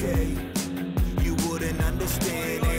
okay. You wouldn't understand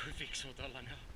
Kuin fiksu tollanen on.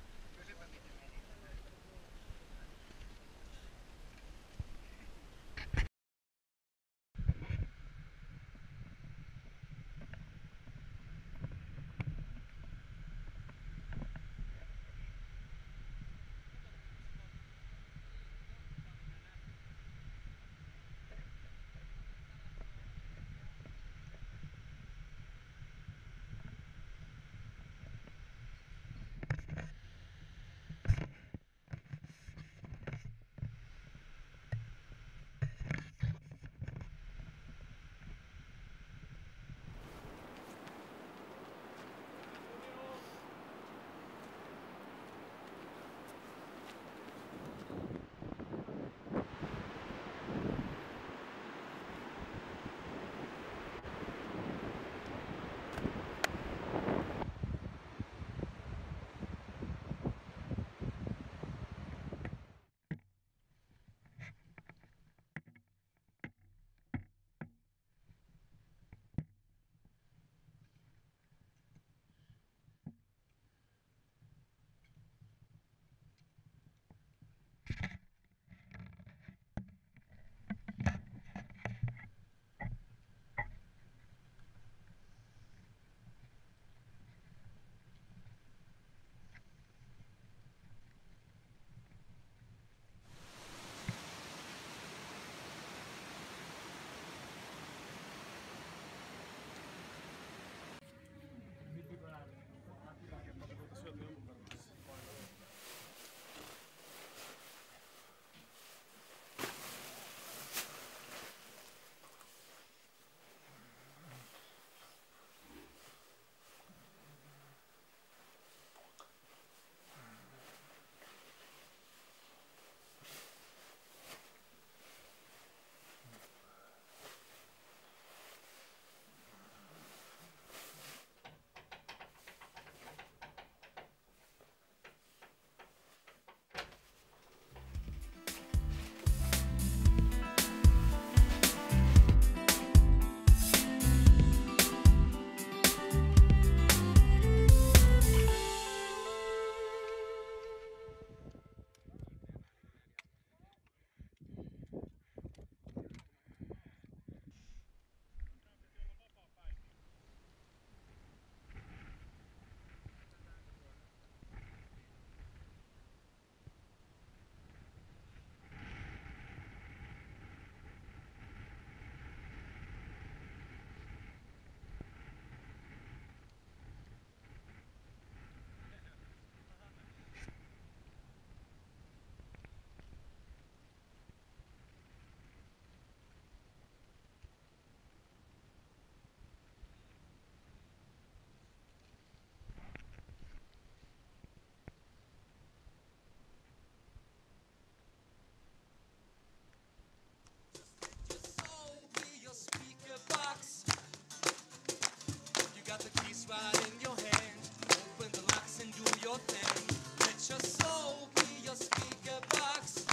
your thing. Let your soul be your speaker box.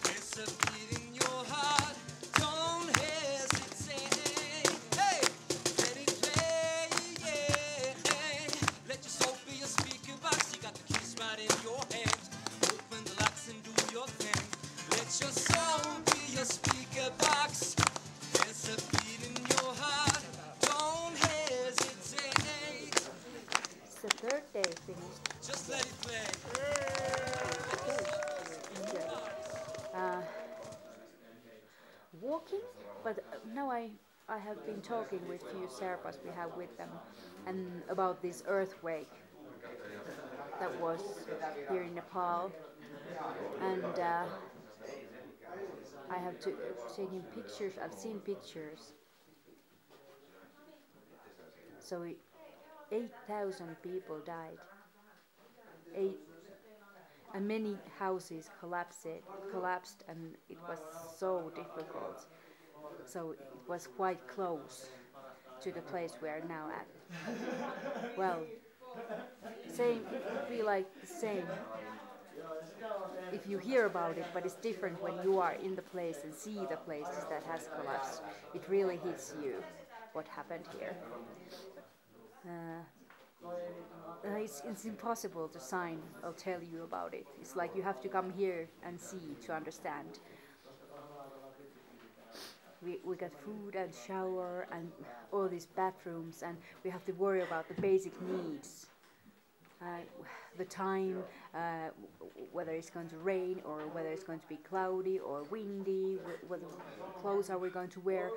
It's a beat in your heart. Don't hesitate. Hey, let it play, yeah. Let your soul be your speaker box. You got the keys right in your hand. Open the locks and do your thing. Let your soul be your speaker box. There's a beat in your heart. Don't hesitate. It's the third day finished. Just let it play. Walking, but now I have been talking with few Sherpas we have with them and about this earthquake that was here in Nepal, and I have taken pictures. I've seen pictures. So 8,000 people died. And many houses collapsed, and it was so difficult. So it was quite close to the place we are now at. Well, same. It would be like the same if you hear about it, but it's different when you are in the place and see the places that has collapsed. It really hits you what happened here. It's impossible to sign or tell you about it. It's like you have to come here and see to understand. We got food and shower and all these bathrooms, and we have to worry about the basic needs. The time, whether it's going to rain or whether it's going to be cloudy or windy, what clothes are we going to wear.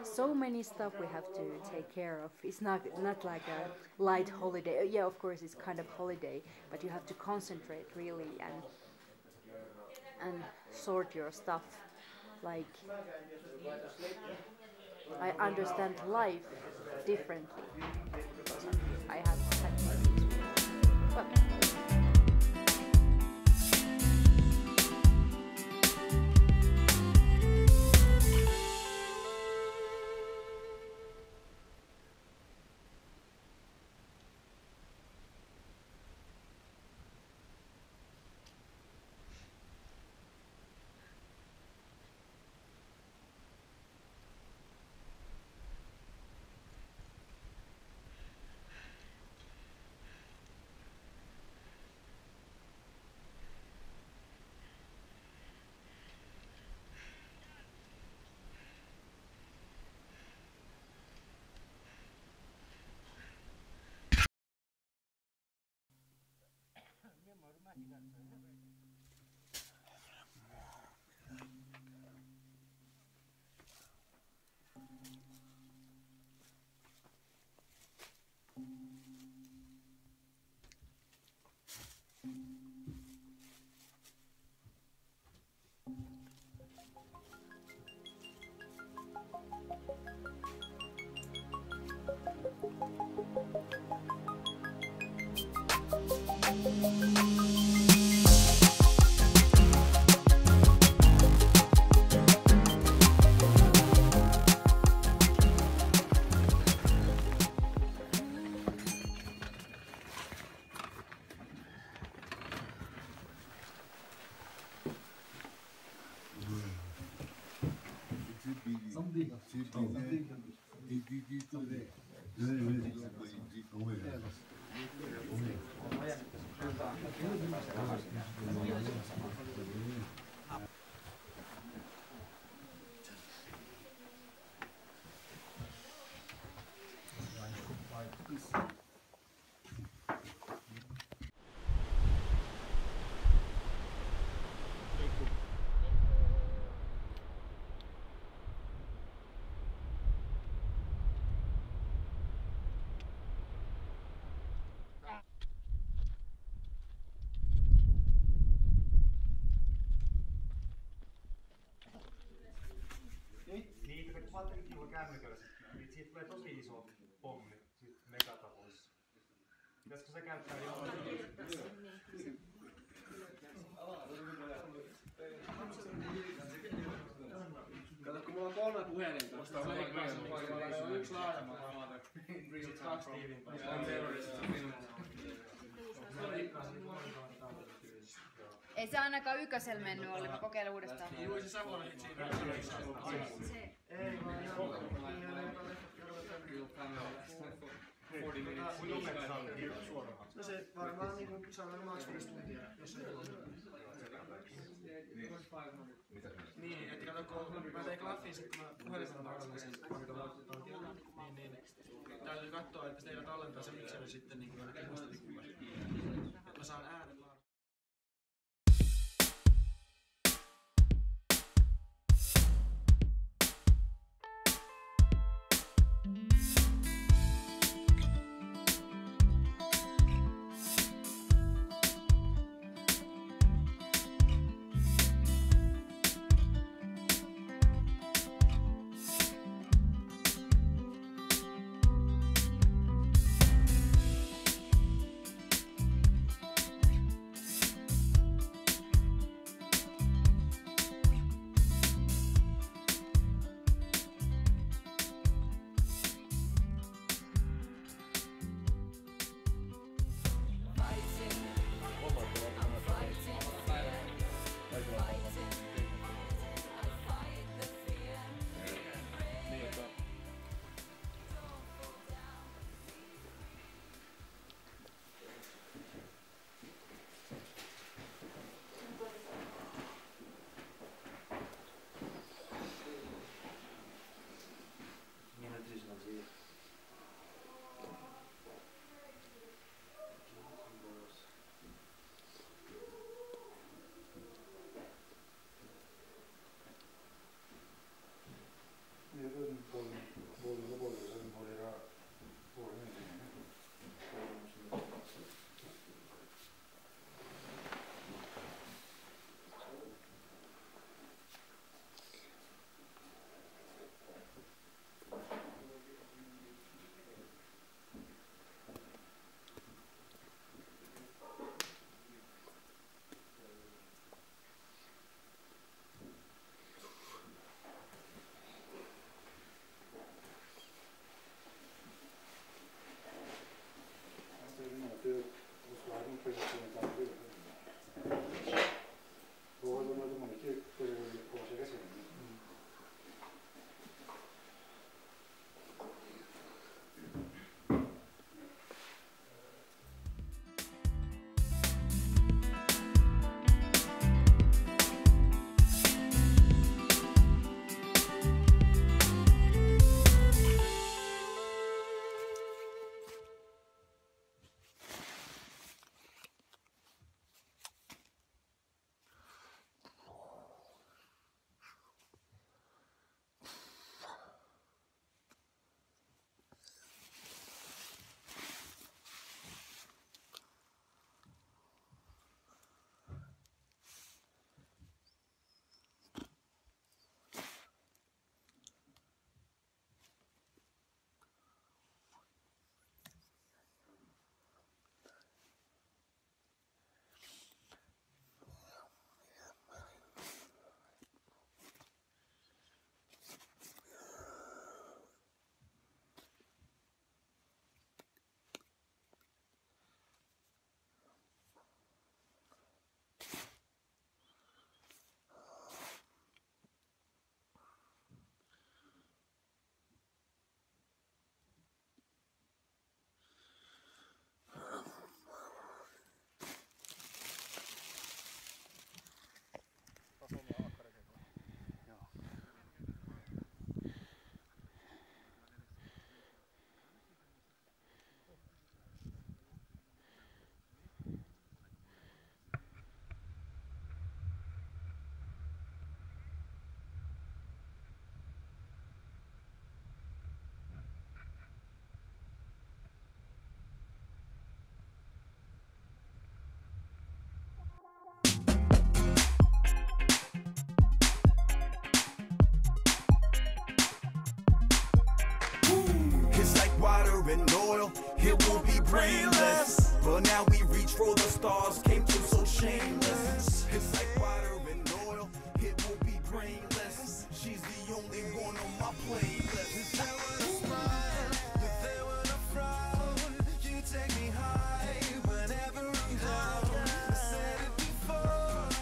So many stuff we have to take care of. It's not like a light holiday. Yeah, of course it's kind of holiday, but you have to concentrate really and sort your stuff. Like, I understand life differently because I have had this. But Niin, kun kuvattelit juuri kännykällä, niin siitä tulee tosi iso pommi siitä megatavuissa. Pitäisikö se käyttää jollain? Kato, kun mulla on 3 puhelinta, musta on yksi laajemmat havainto. Sitten 2 tiivimpää. Ei se ainakaan ykkösellä mennyt, oli. Mä kokeilen uudestaan. Juisi Savola sit siinä. Ei vaan joo. No se varmaan niinku saadaan maks 5 tuntia, jos ei ole. Niin, että kato kun mä tein klaffin sit kun mä puhelimella tallensin niin täytyy katsoa, että teillä tallentaa se mikseri sitten niinku jonnekin muistikuvalle. Että mä saan äänen laadun. and oil, it will be brainless. But now we reach for the stars, came to so shameless. It's like water and oil, it will be brainless. She's the only one on my playlist. If there were a smile, if there were a frown, you take me high whenever I'm down. I said it before,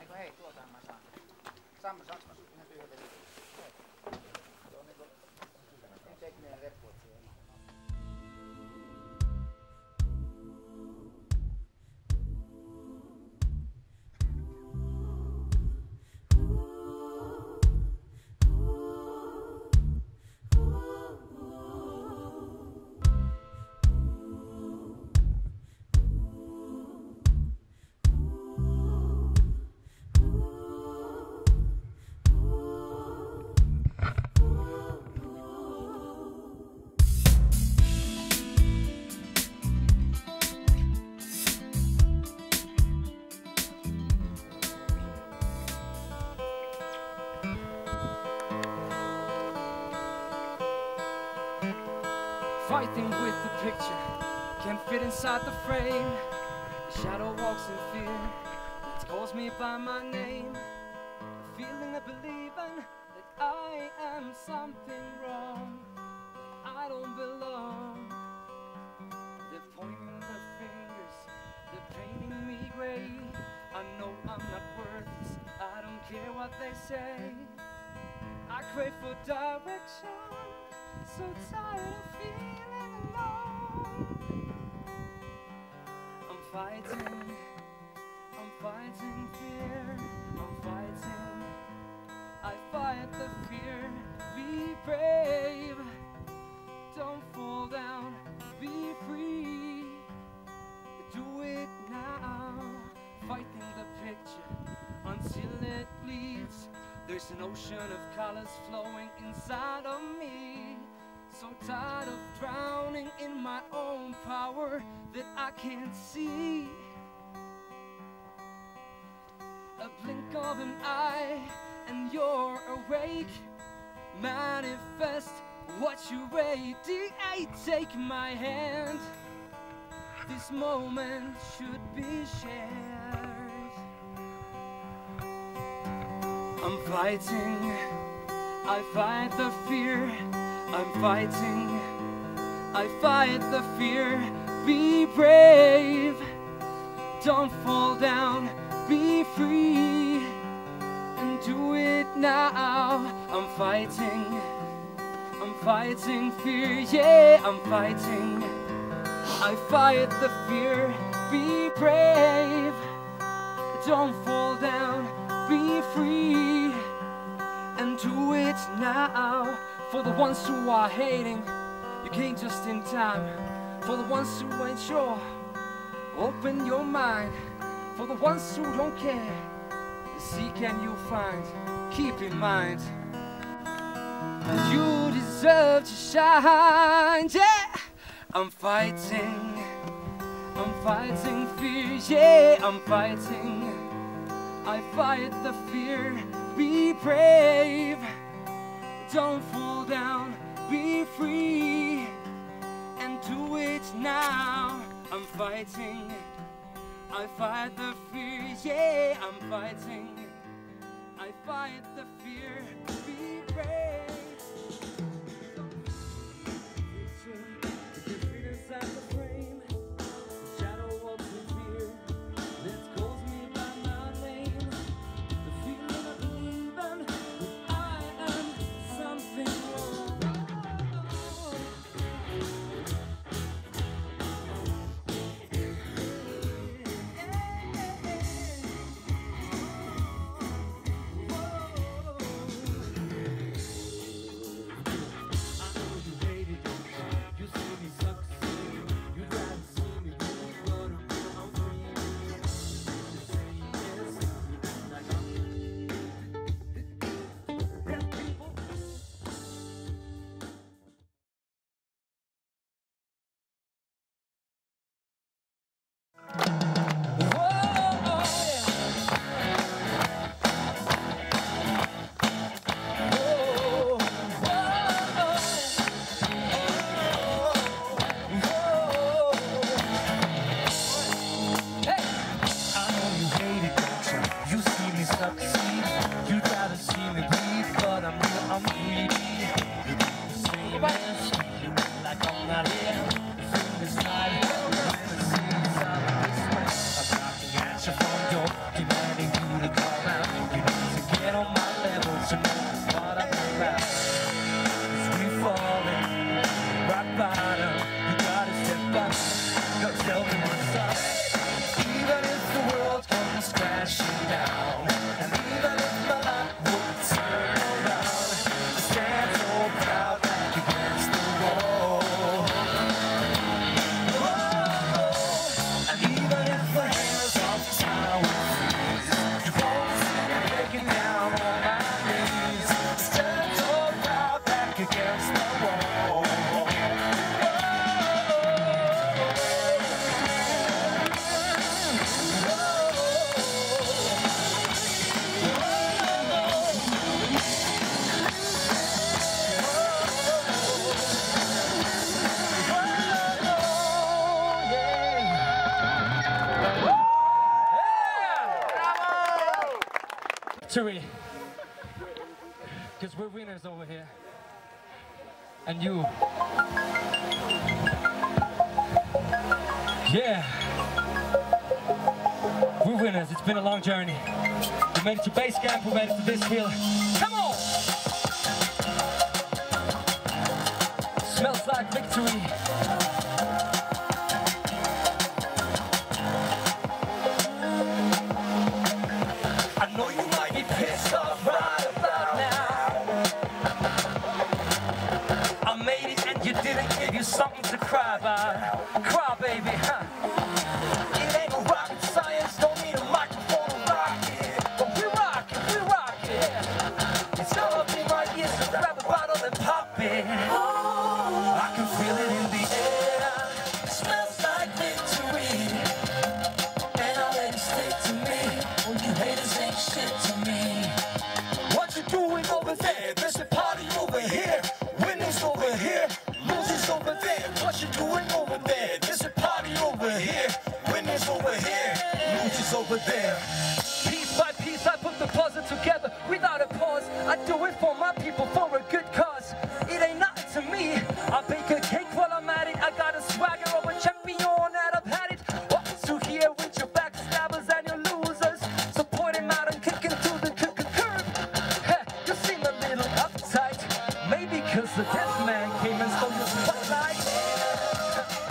Eikö hei, tuotaan mä saan. Saanko ihan tyhjältä? Se on niinku niin tekninen reppu, että siihen. Fighting with the picture, can't fit inside the frame. The shadow walks in fear, it calls me by my name. The feeling of believing that I am something wrong, I don't belong. They're pointing their fingers, they're painting me grey. I know I'm not worthless, I don't care what they say. I crave for direction, so tired of feeling alone. I'm fighting fear, I'm fighting. I fight the fear, be brave. Don't fall down, be free. Do it now, fighting the picture until it bleeds. There's an ocean of colors flowing inside of me. So tired of drowning in my own power that I can't see. A blink of an eye and you're awake. Manifest what you radiate. Take my hand, this moment should be shared. I'm fighting, I fight the fear. I'm fighting, I fight the fear. Be brave, don't fall down, be free, and do it now. I'm fighting fear, yeah, I'm fighting. I fight the fear, be brave, don't fall down, be free, and do it now. For the ones who are hating, you came just in time. For the ones who ain't sure, open your mind. For the ones who don't care, seek and you'll find. Keep in mind, you deserve to shine, yeah. I'm fighting fear, yeah, I'm fighting. I fight the fear, be brave. Don't fall down, be free, and do it now. I'm fighting, I fight the fear, yeah, I'm fighting. I fight the fear, be brave. victory. Because we're winners over here. And you. Yeah. We're winners. It's been a long journey. We made it to base camp. We made it to this field. Come on! Smells like victory. I know you might be pissed off right about now. I made it and you didn't give you something to cry about. Cry, baby, huh? It ain't no rocket science, don't need a microphone to rock it. But we rock it. It's gonna be my ears, so grab a bottle and pop it. I can feel it in the air. It smells like victory. And I'll let it stick to me. All you haters ain't shit to me. What you doing over there? There's a party over here. Winners over here. Losers over there. What you doing over there? There's a party over here. Winners over here. Losers over there. Piece by piece I put the puzzle together without a pause. I do it for my people, for a good cause. It ain't nothing to me. I bake a cake while I'm at it. I got a swagger of a champion and I've had it. What's to here with your backstabbers and your losers? So point him out and kick him to the curb. Heh, you seem a little uptight. Maybe cause the death man came and stole your spotlight.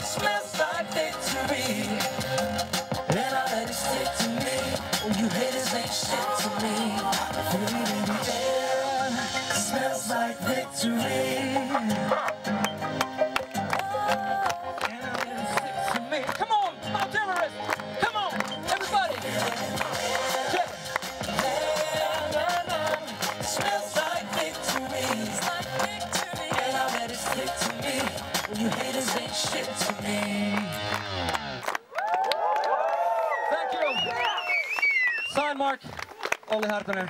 Smells like victory. And I let it stick to me. Oh, you haters ain't shit to me. Feel it in the air. Smells like victory. And I let it stick to me. Come on, Mount Everest. Come on, everybody. Yeah. Smells like victory. And I let it stick to me. Oh, you haters ain't shit to me. Thank you. Sign Mark, Olli Hartonen.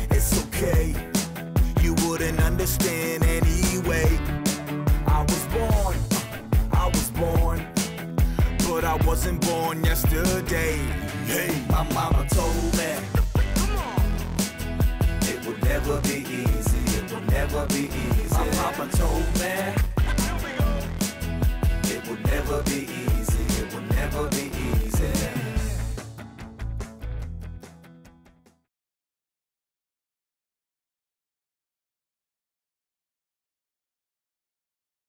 It's okay, you wouldn't understand anyway. I was born, but I wasn't born yesterday. Hey, my mama told me it would never be easy, it would never be easy. My mama told me it would never be easy.